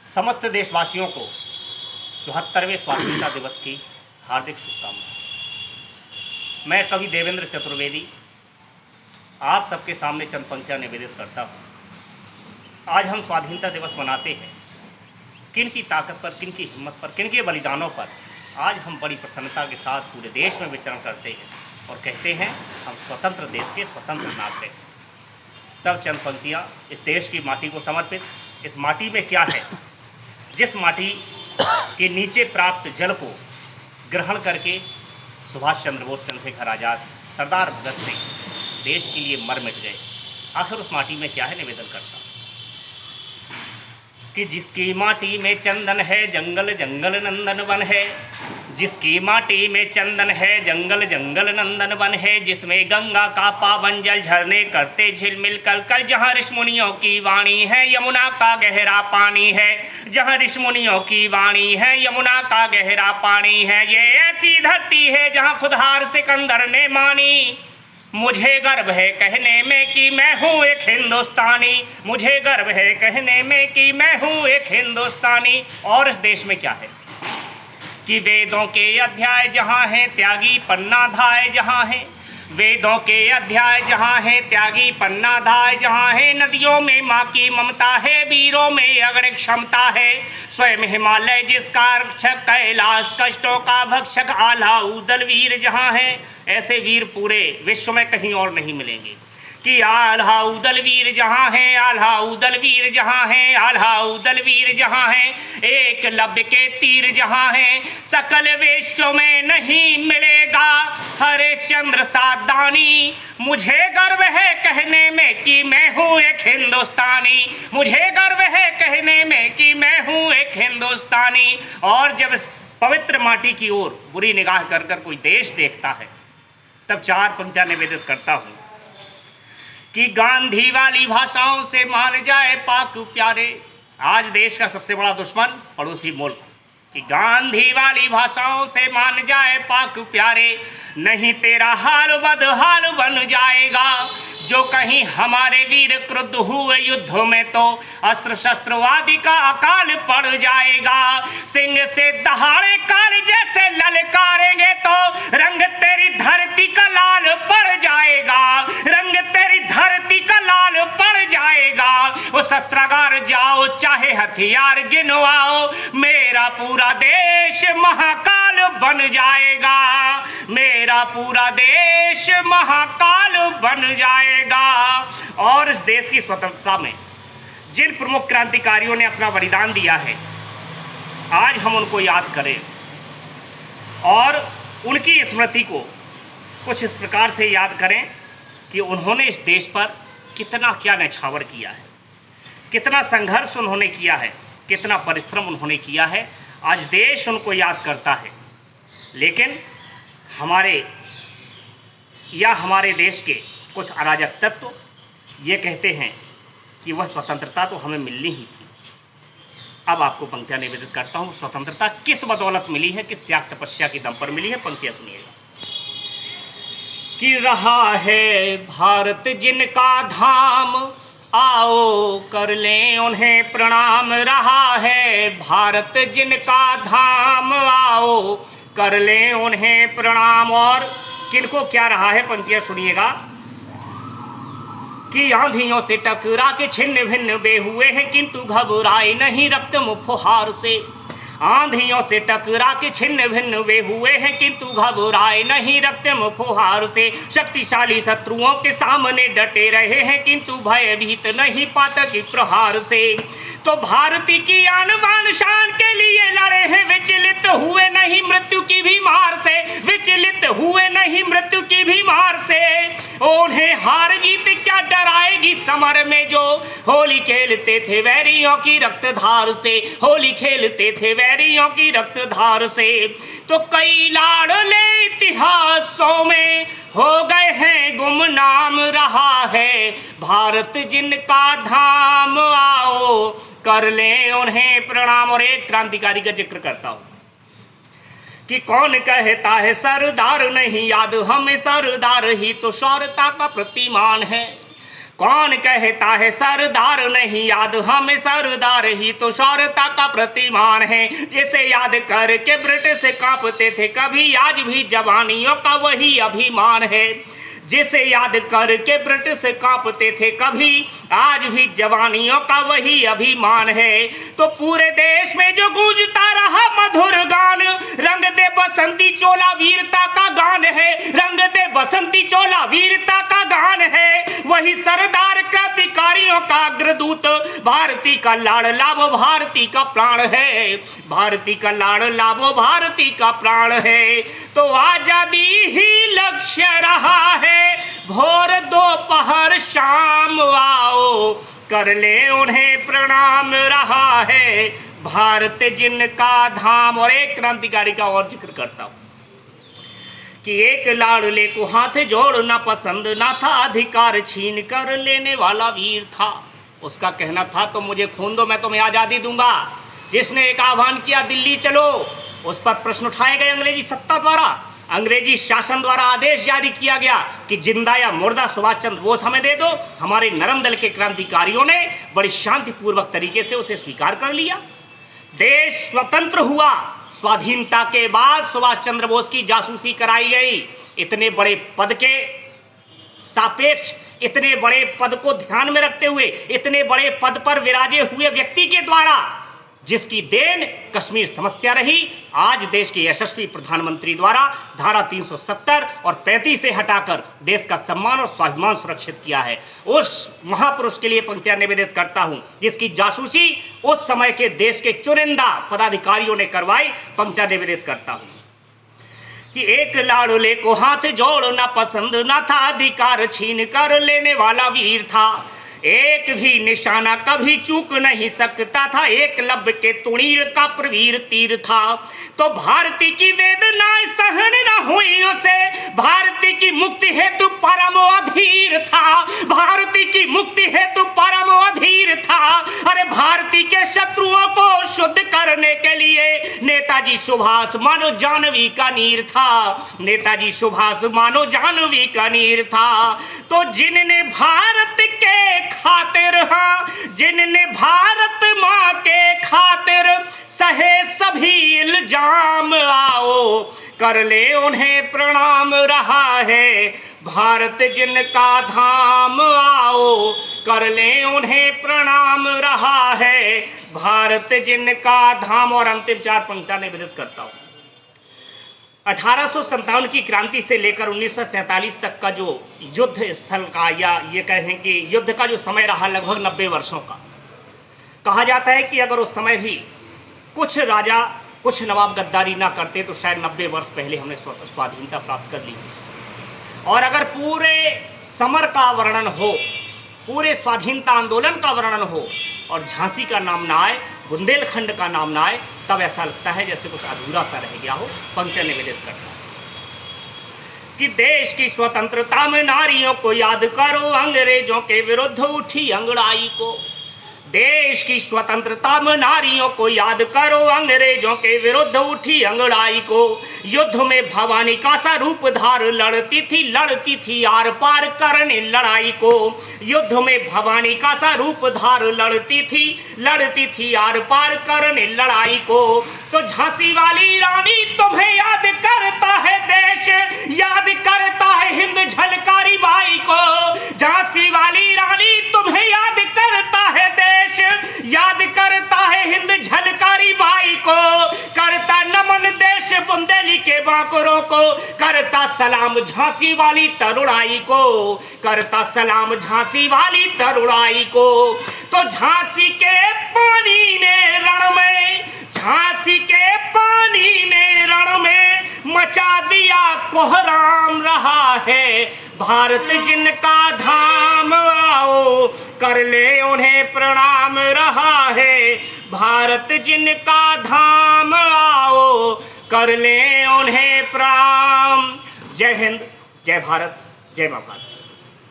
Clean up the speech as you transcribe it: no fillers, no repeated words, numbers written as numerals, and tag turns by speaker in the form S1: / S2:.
S1: समस्त देशवासियों को 74वें स्वाधीनता दिवस की हार्दिक शुभकामनाएं। मैं कवि देवेंद्र चतुर्वेदी आप सबके सामने चंद पंक्तियां निवेदित करता हूं। आज हम स्वाधीनता दिवस मनाते हैं। किन की ताकत पर, किन की हिम्मत पर, किन के बलिदानों पर आज हम बड़ी प्रसन्नता के साथ पूरे देश में विचरण करते हैं और कहते हैं हम स्वतंत्र देश के स्वतंत्र नागरिक। तब चंद पंक्तियाँ इस देश की माटी को समर्पित। इस माटी में क्या है? जिस माटी के नीचे प्राप्त जल को ग्रहण करके सुभाष चंद्र बोस, चंद्रशेखर आज़ाद, सरदार भगत सिंह देश के लिए मर मिट गए। आखिर उस माटी में क्या है? निवेदन करता कि जिसकी माटी में चंदन है जंगल जंगल नंदन वन है, जिसकी माटी में चंदन है जंगल जंगल नंदन वन है, जिसमें गंगा का पावन जल झरने करते झिलमिल कल कल, जहाँ ऋषि मुनियों की वाणी है यमुना का गहरा पानी है, जहाँ ऋषि मुनियों की वाणी है यमुना का गहरा पानी है। ये ऐसी धरती है जहाँ खुदहार सिकंदर ने मानी। मुझे गर्व है कहने में कि मैं हूँ एक हिंदुस्तानी, मुझे गर्व है कहने में कि मैं हूँ एक हिंदुस्तानी। और इस देश में क्या है कि वेदों के अध्याय जहाँ हैं त्यागी पन्नाधाय जहाँ हैं, वेदों के अध्याय जहाँ हैं त्यागी पन्नाधाय जहाँ है, नदियों में माँ की ममता है, वीरों में अगणित क्षमता है, स्वयं हिमालय जिसका रक्षक, कैलाश कष्टों का भक्षक, आल्हा उदल वीर जहाँ है। ऐसे वीर पूरे विश्व में कहीं और नहीं मिलेंगे कि आल्हा उदल वीर जहाँ है, आल्हा उदल वीर जहाँ है, आल्हा उदल वीर जहाँ है, एक लब्य के तीर जहाँ है, सकल विश्व में नहीं मिलेगा हरिश्चंद्र सादानी। मुझे गर्व है कहने में कि मैं हूँ एक हिंदुस्तानी, मुझे गर्व है कहने में कि मैं हूँ एक हिंदुस्तानी। और जब पवित्र माटी की ओर बुरी निगाह कर कर कोई देश देखता है तब चार पंक्तियां निवेदित करता हूँ कि गांधी वाली भाषाओं से मान जाए पाक प्यारे। आज देश का सबसे बड़ा दुश्मन पड़ोसी मुल्क, कि गांधी वाली भाषाओं से मान जाए पाक प्यारे, नहीं तेरा हाल बदहाल बन जाएगा। जो कहीं हमारे वीर क्रुद्ध हुए युद्ध में तो अस्त्र शस्त्रवादी का अकाल पड़ जाएगा। सिंह से दहाड़े काल जैसे ललकारेंगे तो रंग तेरी धरती का लाल पड़ जाएगा, रंग तेरी धरती का लाल पड़ जाएगा। वो सत्रगार जाओ चाहे हथियार गिनवाओ, मेरा पूरा देश महाकाल बन जाएगा, मेरा पूरा देश महाकाल बन जाएगा। और इस देश की स्वतंत्रता में जिन प्रमुख क्रांतिकारियों ने अपना बलिदान दिया है, आज हम उनको याद करें और उनकी स्मृति को कुछ इस प्रकार से याद करें कि उन्होंने इस देश पर कितना क्या न्यौछावर किया है, कितना संघर्ष उन्होंने किया है, कितना परिश्रम उन्होंने किया है। आज देश उनको याद करता है, लेकिन हमारे देश के कुछ अराजक तत्व ये कहते हैं कि वह स्वतंत्रता तो हमें मिलनी ही थी। अब आपको पंक्तियां निवेदित करता हूँ। स्वतंत्रता किस बदौलत मिली है, किस त्याग तपस्या के दम पर मिली है, पंक्तियां सुनिएगा। कि रहा है भारत जिनका धाम, आओ कर लें उन्हें प्रणाम। रहा है भारत जिनका धाम, आओ कर लें उन्हें प्रणाम। और किनको क्या रहा है, पंक्तियां सुनिएगा। कि आंधियों से टकरा के छिन्न भिन्न बे हुए हैं किंतु घबराए नहीं रक्त मुफहार से। आंधियों से टकरा के छिन्न भिन्न वे हुए हैं किंतु घबराए नहीं रक्त मुफहार से। शक्तिशाली शत्रुओं के सामने डटे रहे हैं किंतु भयभीत नहीं पातक प्रहार से। तो भारती की आन बान शान के लिए लड़े हैं, विचलित हुए नहीं मृत्यु की भी मार से, विचलित हुए नहीं मृत्यु की भी मार से। उन्हें हार जीत क्या डराएगी समर में, जो होली खेलते थे वैरियों की रक्तधार से, होली खेलते थे वैरियों की रक्तधार से। तो कई लाडले इतिहासों में हो गए हैं गुमनाम, रहा है भारत जिनका धाम, आओ कर ले उन्हें प्रणाम। और एक क्रांतिकारी का जिक्र करता हूं कि कौन कहता है सरदार नहीं याद, हमें सरदार ही तो शौर्यता का प्रतिमान है। कौन कहता है सरदार नहीं याद, हमें सरदार ही तो शौर्यता का प्रतिमान है। जिसे याद करके ब्रिटिश कांपते थे कभी, आज भी जवानियों का वही अभिमान है। जिसे याद करके ब्रिटिश कांपते थे कभी, आज भी जवानियों का वही अभिमान है। तो पूरे देश में जो गूंजता रहा मधुर गान, रंग दे बसंती चोला वीरता का गान है, रंग दे बसंती चोला वीरता का गान है। वही सरदार क्रांतिकारियों का अग्रदूत, भारती का लाडला वो भारती का प्राण है, भारती का लाडला वो भारती का प्राण है। तो आजादी ही लक्ष्य रहा है, भोर दोपहर शाम आओ कर ले उन्हें प्रणाम रहा है, भारत जिनका धाम। और एक क्रांतिकारी का और जिक्र करता हूं कि एक लाडले को हाथ जोड़ना पसंद ना था, अधिकार छीन कर लेने वाला वीर था। उसका कहना था तो मुझे खून दो, मैं तुम्हें आजादी दूंगा। जिसने एक आह्वान किया दिल्ली चलो, उस पर प्रश्न उठाए गए अंग्रेजी सत्ता द्वारा, अंग्रेजी शासन द्वारा आदेश जारी किया गया कि जिंदा या मुर्दा सुभाष चंद्र बोस हमें दे दो। हमारे नरम दल के क्रांतिकारियों ने बड़ी शांतिपूर्वक तरीके से उसे स्वीकार कर लिया। देश स्वतंत्र हुआ, स्वाधीनता के बाद सुभाष चंद्र बोस की जासूसी कराई गई। इतने बड़े पद के सापेक्ष, इतने बड़े पद को ध्यान में रखते हुए, इतने बड़े पद पर विराजे हुए व्यक्ति के द्वारा, जिसकी देन कश्मीर समस्या रही, आज देश के यशस्वी प्रधानमंत्री द्वारा धारा 370 और 35 से हटाकर देश का सम्मान और स्वाभिमान सुरक्षित किया है। उस महापुरुष के लिए पंक्तियां निवेदित करता हूं जिसकी जासूसी उस समय के देश के चुनिंदा पदाधिकारियों ने करवाई। पंक्तियां निवेदित करता हूं कि एक लाडले को हाथ जोड़ना पसंद न था, अधिकार छीन कर लेने वाला वीर था। एक भी निशाना कभी चूक नहीं सकता था, एकलव्य के तुणीर का प्रवीर तीर था। तो भारती की वेदनाएं सहन न हुई उसे, भारती की मुक्ति हेतु परम अधीर था, भारती की मुक्ति हेतु परम अधीर था। अरे भारती के शत्रुओं को शुद्ध करने के लिए नेताजी सुभाष मानो जानवी का नीर था, नेताजी सुभाष मानो जानवी का नीर था। तो जिनने भारत के खातिर, हाँ, जिनने भारत माँ के खातिर सहे सभी इल्जाम, आओ कर ले उन्हें प्रणाम रहा है, भारत जिनका धाम, आओ कर ले उन्हें प्रणाम रहा है, भारत जिनका धाम। और अंतिम 4 पंक्तियां निवेदित करता हूं। 1857 की क्रांति से लेकर 1947 तक का जो युद्ध स्थल का, या ये कहें कि युद्ध का जो समय रहा, लगभग 90 वर्षों का। कहा जाता है कि अगर उस समय भी कुछ राजा, कुछ नवाब गद्दारी ना करते तो शायद 90 वर्ष पहले हमने स्वाधीनता प्राप्त कर ली। और अगर पूरे समर का वर्णन हो, पूरे स्वाधीनता आंदोलन का वर्णन हो और झांसी का नाम ना आए, बुंदेलखंड का नाम ना आए, तब ऐसा लगता है जैसे कुछ अधूरा सा रह गया हो। पंक्तियां निवेदित करता है कि देश की स्वतंत्रता में नारियों को याद करो, अंग्रेजों के विरुद्ध उठी अंगड़ाई को। देश की स्वतंत्रता में नारियों को याद करो, अंग्रेजों के विरुद्ध उठी अंगड़ाई को। युद्ध में भवानी का सा रूप धार लड़ती थी आर पार करने लड़ाई को। युद्ध में भवानी का सा रूप धार लड़ती थी आर पार करने लड़ाई को। तो झांसी वाली रानी तुम्हें याद करता है देश, याद करता है हिंद झलकारी बाई को। झांसी वाली रानी तुम्हें याद करता है देश, याद करता है हिंद झलकारी बाई को। करता नमन देश बुंदेली के बांकुरों को, करता सलाम झांसी वाली तरुणाई को, करता सलाम झांसी वाली तरुणाई को। तो झांसी के पानी ने रण में, झांसी के पानी ने रण में मचा दिया कोहराम रहा है, भारत जिनका धाम, आओ कर ले उन्हें प्रणाम रहा है, भारत जिनका धाम, आओ कर ले उन्हें प्रणाम। जय हिंद, जय भारत, जय मां भारत।